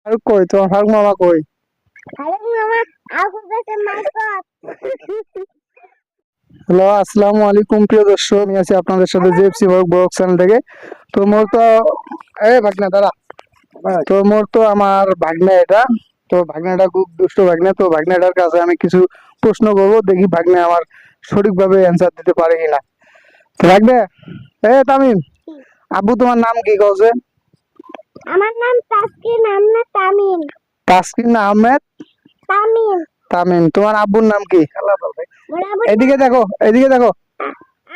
আর কই তোমার ফারুক মামা কই? হ্যালো, আসসালামু আলাইকুম প্রিয় দর্শক, আমি আছি আপনাদের সাথে জেএফসি ব্লগ চ্যানেল থেকে। তো মোর তো ভাগনা দাঁড়া, তো মোর তো আমার ভাগনা এটা। তো ভাগনাটা খুব দুষ্ট ভাগনা। তো ভাগনাটার কাছে আমি কিছু প্রশ্ন করবো, দেখি ভাগনা আমার সঠিকভাবে অ্যান্সার দিতে পারে কিনা। তো ভাগনা, তামিম, আব্বু তোমার নাম কি কওছে? আমার নাম তাসকিন আহমেদ তামিম। তাসকিন আহমেদ তামিম। তামিম। তোমার আব্বুর নাম কি? ওর আবার এদিকে দেখো, এদিকে দেখো,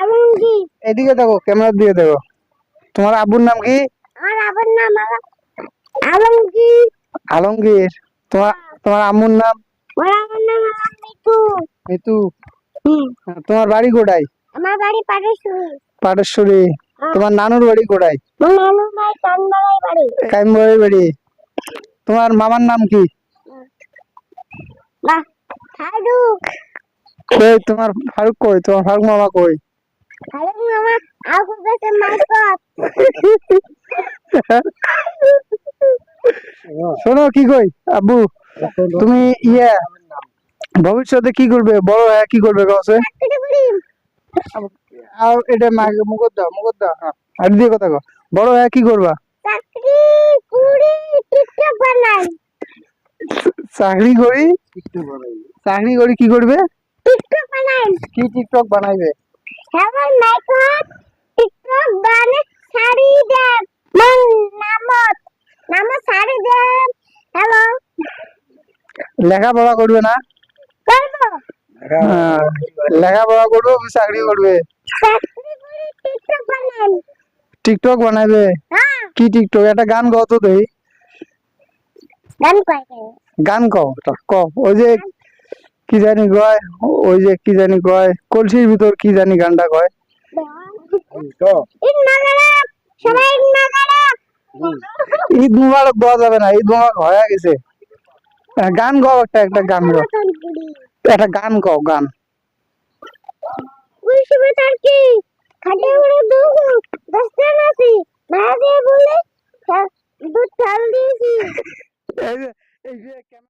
আলমগীর। এদিকে দেখো, ক্যামেরার দিকে দেখো। তোমার আব্বুর নাম কি? আমার আবার নাম আলমগীর। আলমগীর। তোমার তোমার আম্মুর নাম? ওর আবার নাম মিতু। মিতু। তোমার বাড়ি কোথায়? আমার বাড়ি পাটেশ্বরী। পাটেশ্বরী। তোমার নানুর বাড়ি কোথায়? আমার নানুর বাড়ি কানবাড়াই বাড়ি। কাইমবাড়ি বাড়ি। তোমার মামার নাম কি? বাহ, ফারুক। কই তোমার ফারুক কই? তোমার ফারুক মামা কই? ফারুক মামা আগুন গাছে মাইকত। শোনো কি কই আব্বু, তুমি ভবিষ্যতে কি করবে, বড় হয়ে কি করবে কওছে? চাকরি করি। আর এটা মুখত দাও, মুখত দাও। আর দিয়ে কথা কও, বড় হয়ে কি করবা? চাকরি করি, টিকটক বানাই। চাকরি করি, চাকরি করি কি করবে? টিকটক বানাই। কি টিকটক বানাইবে? আমার মাইকত টিকটক বানে শাড়ি দেন। নামত নামত শাড়ি দেন। হ্যালো, লেখাপড়া করবে না? করবো। হ্যাঁ, লেখাপড়া করবে কি চাকরি করবে? চাকরি করি, টিকটক বানাই। টিকটক বানাইবে? হ্যাঁ, কি টিকটক? একটা গান গাও তো দেখি। গান কয় কেন? গান কও, কও। ওই যে কি জানি কয়, ওই যে কি জানি কয়, কলসির ভিতর কি জানি গানটা কয়। ঈদ মোবারক, সবাই ঈদ মোবারক। ঈদ মুবারক দেওয়া যাবে না, ঈদ মুবারক হয়ে গেছে। গান গাও, একটা গান গাও, একটা গান গাও, গান। কুলসুমে তার কি?